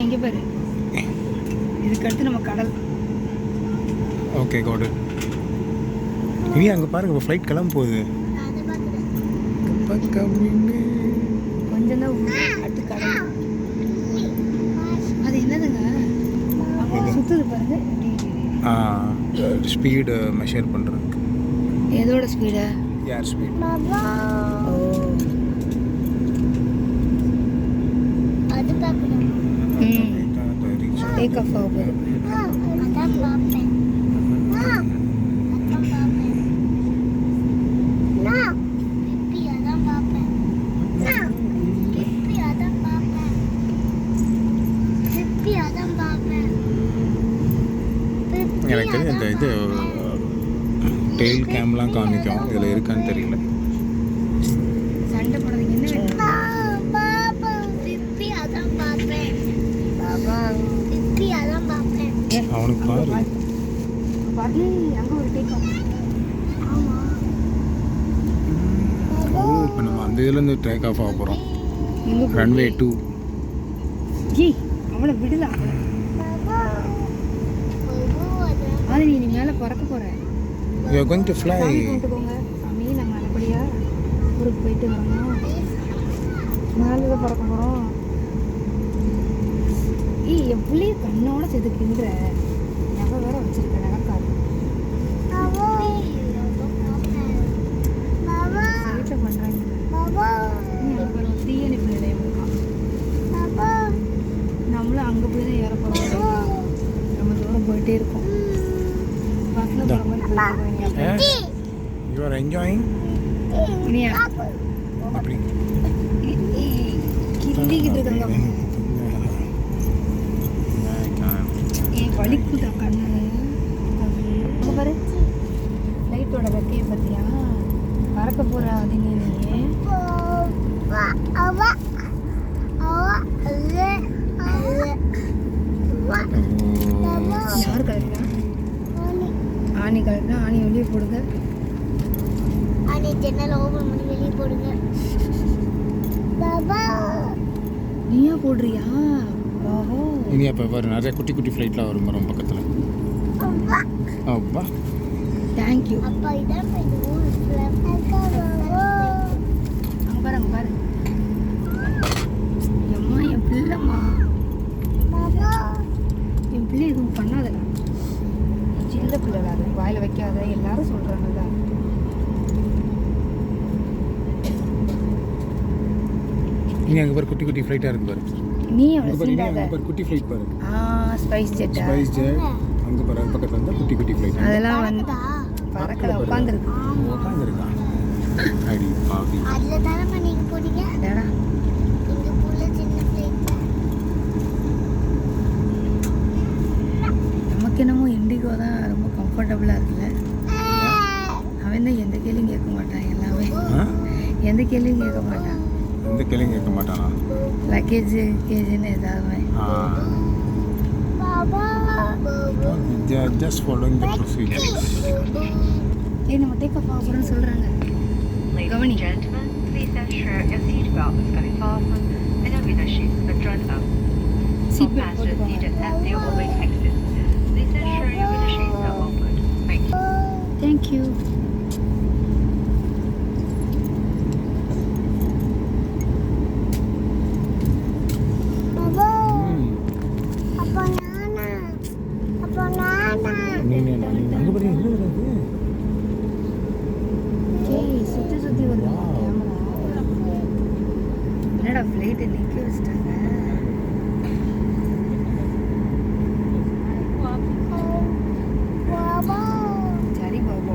இங்கே பாரு, இதுக்கடுத்து நம்ம கடல். Okay got it. இனி அங்கே பாருங்க, ஃப்ளைட் கிளம்ப போகுது. கொஞ்சம் தான் அடுத்து கடல். அது என்னதுங்க சுற்றுது பாருங்க. ஸ்பீடு மெஷர் பண்ணுறதுக்கு. எதோட ஸ்பீடா? ஏர் ஸ்பீட். டேக் ஆஃப் ஆகுது. எனக்கு தெரிஞ்ச இந்த இது டெயில் கேம்லாம் காமிக்கும், இதில் இருக்கான்னு தெரியல. சண்டை போடுறதுக்கு என்ன அவனுக்கு பாரு, அங்கே ஒரு டேக் ஆஃப். இப்போ நம்ம அந்த இதுலேருந்து டேக் ஆஃப் ஆக போகிறோம். ரன்வே 2. அவளை விடலாம். அது நீ மேலே பறக்க போகிற. You are going to fly. கொண்டுக்கோங்க சாமி, நாங்கள் நல்லபடியா ஊருக்கு போயிட்டு வரணும். மேலே தான் பறக்க போகிறோம். எவ்வளோ கண்ணோட செதுக்குன்ற நகை வேற வச்சிருக்க நகைக்காரு. வீட்டில் பண்ணுறாங்க. அப்புறம் தீயணைப்பு நிலையம் இருக்கான். நம்மளும் அங்கே போய் தான் ஏற போகிறோம். ரொம்ப தூரம் போயிட்டே இருக்கோம். பஸ்ஸில் போகிற மாதிரி போயிட்டு. You are enjoying? இனியா அப்படி கிள்ளிக்கிட்டு இருக்காங்க. வலிக்குதா கண்ணு? அங்கே பாரு, லைட்டோட வெக்கையை பார்த்தியா? பறக்க போகிற அதுங்க நீ. யார் கலக்கிறா? ஆணி கலக்கிறா. ஆணி வெளியே போடுங்க. ஜன்னல் ஓபன் பண்ணி வெளியே போடுங்க. நீயா போடுறியா? இனி அப்போ பாரு, நிறைய குட்டி குட்டி ஃப்ளைட்லாம் வரும் மரம் பக்கத்தில். அப்பா தேங்க்யூ. அப்பா இதான் அங்கே பாரு, அங்கே பாரு. அம்மா என் பிள்ளைம்மா, என் பிள்ளை எதுவும் பண்ணாதடா. சின்ன பிள்ளைடா, அது வாயில் வைக்காத எல்லாரும் சொல்கிறாங்கல்ல. இனி அங்கே பாரு, குட்டி குட்டி ஃப்ளைட்டாக இருக்கு பாரு. நீ அங்கே பாரு, குட்டி ஃப்ளைட் பாரு. Spice jet. ஸ்பைஸ் ஜெட் அங்கே பாரு, அது பக்கத்தில் வந்து குட்டி குட்டி ஃப்ளைட். அதெல்லாம் வந்து பறக்கல, உட்காந்துருக்கு. உட்காந்துருக்கான். அடி பாவி. அதில் தானே நீங்கள் போனீங்க. அடடா, இங்கே போல சின்ன பிளேட். நமக்கு என்னமோ இண்டிகோ தான் ரொம்ப கம்ஃபர்டபுளாக இருக்குல்ல. அவன் தான் எந்த கேள்வியும் கேட்க மாட்டான். எல்லாமே எந்த கேள்வியும் கேட்க மாட்டான். எந்த கேள்வியும் கேட்க மாட்டானா? லக்கேஜ் கேஜுன்னு ஏதாவது. They are just following the procedures. நம்ம டேக் ஆஃப் ஆகுறோம்னு சொல்கிறாங்க. Ladies and gentlemen, please ensure your seat belt is fully fastened and your window shades are drawn up. Seat For belt passengers போட்டுக்கோங்க. seated at the overweight exit, please ensure your window shades are open. Thank you. Thank you. அங்கே பாரு, என்ன வருது? சுற்றி சுற்றி வருது camera. என்னடா ஃப்ளைட்டை நிற்க வச்சுட்டாங்க. சரி பாபு,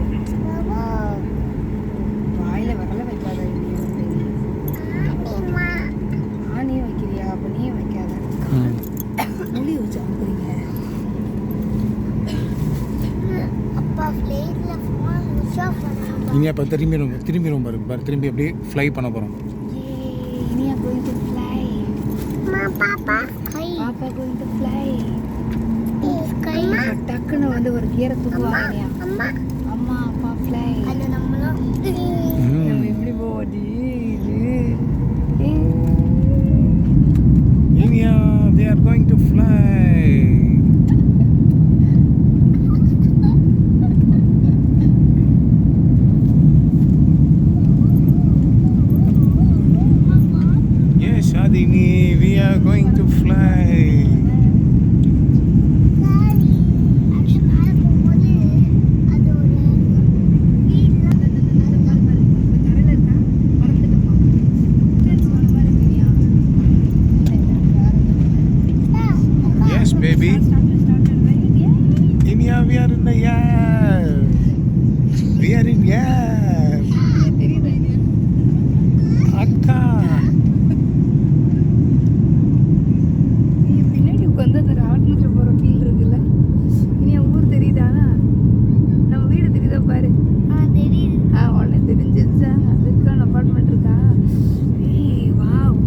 வாயில் வரல வைக்காத. நீயும் வைக்கிறியா? அப்போ நீயும் வைக்காத. மொழி வச்சு அனுப்புறீங்க. அப்பா பிளேட்ல ஃபோன் ஸ்விட்ச் ஆஃப் பண்ணாம. இனி அப்போ திரும்பிடும் பாரு பாரு, திரும்பி அப்படியே ஃப்ளை பண்ண போகிறோம். Iniya going to fly. பாப்பா கை. பாப்பா going to fly. கை. டக்குன்னு வந்து ஒரு கியரை தூக்குவாங்க. இனியா அம்மா அம்மா அப்பா fly. அது நம்மளும் நம்ம எப்படி போகுது? India, they are going to baby. Started, right? Yeah. Inia, we are in the air. We are in air. தெரியுதா இனியா? அக்கா. நீ பின்னாடி உட்காந்து அந்த ராட்னத்துல போற ஃபீல் இருக்குல்ல. இனியா ஊர் தெரியுதா? நம்ம வீடு தெரியுதா பாரு. தெரியுது. உடனே தெரிஞ்சிருச்சா? அதுக்கான அப்பார்ட்மெண்ட் இருக்கா? ஏய் வாவ்.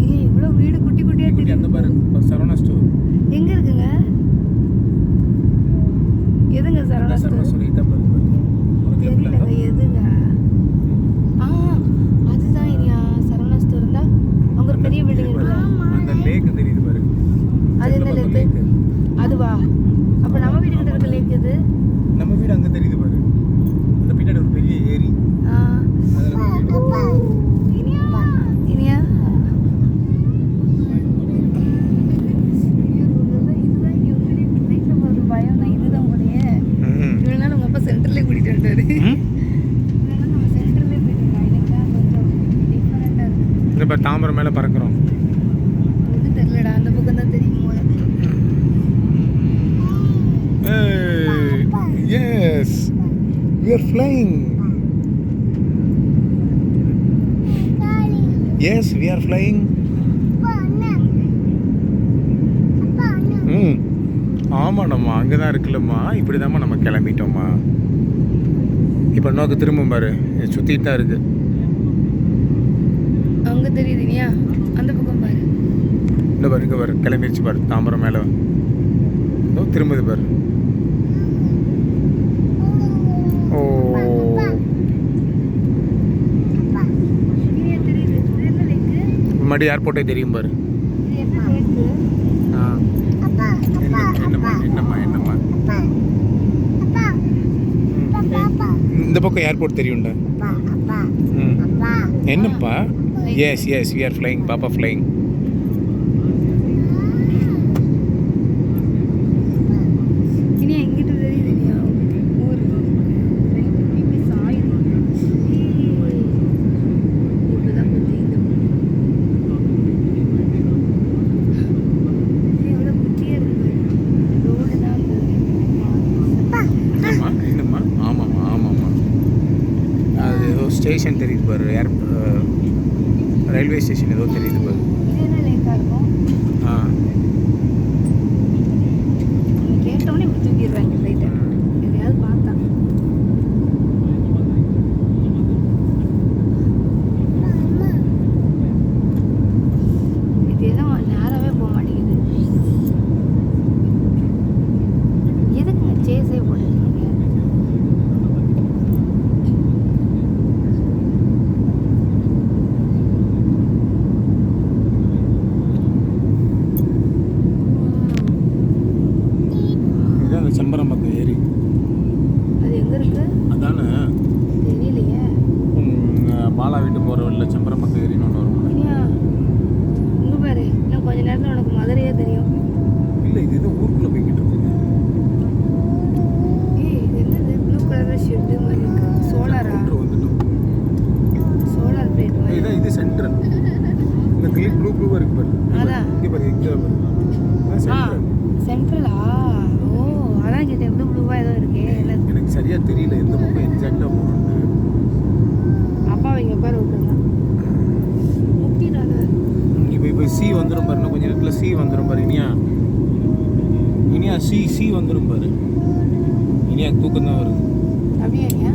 ஏய் இவ்வளோ வீடு குட்டி குட்டியா குட்டி அந்த பாரு தெரியுது. சரவணா ஸ்டோர். எங்க இருக்குங்க? எதுங்க சரவணா சரவணா ஸ்டோர்? ஸ்டோர் இத பாரு. தெரியலங்க எதுங்க? அதுதான் இனியா சரவணா ஸ்டோர் இருந்தா அங்க ஒரு பெரிய பில்டிங் இருக்குல்ல. அந்த லேக் தெரியுது பாரு. அது என்ன லேக்? அதுவா? அப்ப நம்ம வீடு கிட்ட இருக்க லேக் எது? நம்ம வீடு அங்க தெரியுது பாரு. அந்த பின்னாடி ஒரு பெரிய ஏரி. அதுல நம்ம வீடு. இனியா இனியா இதுதான் இங்க ஒரு லைஃப்ல ஒரு பயம் தான். இதுதான் உடைய இவ்வளவு நாள் உங்க அப்பா சென்டர்லயே கூட்டிட்டு வந்தாரு. இவ்வளவு நாள் நம்ம சென்டர்லயே போயிட்டு எனக்கு தான் கொஞ்சம் டிஃபரெண்டா இருக்கு. இந்த பாரு தாமரை மேல பறக்குறோம். ஒன்றும் தெரியலடா, அந்த பக்கம் தான் தெரியும் போல. Yes, we are flying. Yes, we are flying. ஆமாடம்மா அங்கே தான் இருக்குல்லம்மா. இப்படி தாம்மா நம்ம கிளம்பிட்டோம்மா. இப்போ நோக்கு திரும்ப பாரு, சுற்றிட்டு தான் இருக்கு. அங்க தெரியுது இனியா, அந்த பக்கம் பாரு. இந்த பாரு இங்கே பாரு கிளம்பிடுச்சு பாரு. தாம்பரம் மேலே திரும்புது பாரு. ஓ இனியா தெரியுது. இது என்ன லேக்கு? மறுபடியும் ஏர்போர்ட்டே தெரியும் பாரு. இது என்ன லேக்கு? என்னம்மா என்னம்மா என்னம்மா இந்த பக்கம் ஏர்போர்ட் தெரியும்டா. என்னப்பா? Yes yes we are flying. பாப்பா ஃப்ளைங். இனியா இங்கிட்டு தெரியுது இனியா ஊர். இப்படி சாயுது. இப்படிதான் புத்தி இந்த எவ்வளோ குட்டியா இருக்கு. ரோடு தான் என்னம்மா என்னம்மா? ஆமாம்மா ஆமாம்மா. அது ஏதோ ஸ்டேஷன் தெரியுது பாரு. ரயில்வே ஸ்டேஷன் ஏதோ தெரியுது பாரு. இது என்ன லேக்கா இருக்கும்? நீ கேட்டோன்னே இப்படி தூக்கிடுறாங்க லைட்டை. எதையாவது பார்த்தா இது எதுவும் நேராகவே போக மாட்டேங்குது. எதுக்குங்க சேஸே போட்டுருக்கீங்க? இதுதான் அந்த செம்பரம்பக்கம் ஏரி. அது எங்க இருக்கு? அதானே தெரியலையே. பாலா வீட்டு போகிற வழியில் செம்பரம்பக்கம் ஏரின்னு ஒன்று வரும். இனியா இங்க பாரு, இன்னும் கொஞ்ச நேரத்தில் உனக்கு மதுரையே தெரியும். இல்லை இது ஏதோ ஊருக்குள்ளே போய்கிட்டு இருக்குங்க. ஏய் இது என்னது ப்ளூ கலர் ஷெட்டு மாதிரி இருக்கு. சோலாரா? வந்துட்டோம். சோலார் பிளேட் மாதிரி. இதான் இது சென்ட்ரல். இந்த கிளீன் ப்ளூவாக இருக்கு பாரு. அதான். இங்கே பாரு இங்கே பாரு. சென்ட்ரல். சென்ட்ரலா? ஓ அதான் கேட்டேன். ப்ளூவா ஏதோ இருக்கே. என்ன எனக்கு சரியாக தெரியல எந்த பக்கம் எக்ஸாக்டாக போகணுன்ட்டு. அப்பா இங்கே உட்கார விட்டுருந்தான். முக்கியதான இப்போ சி வந்துடும் பாரு. இன்னும் கொஞ்சம் நேரத்தில் சி வந்துடும் பாரு. இனியா இனியா சி வந்துடும் பாரு. இனியா தூக்கம் தான் வருது. அப்படியா இனியா?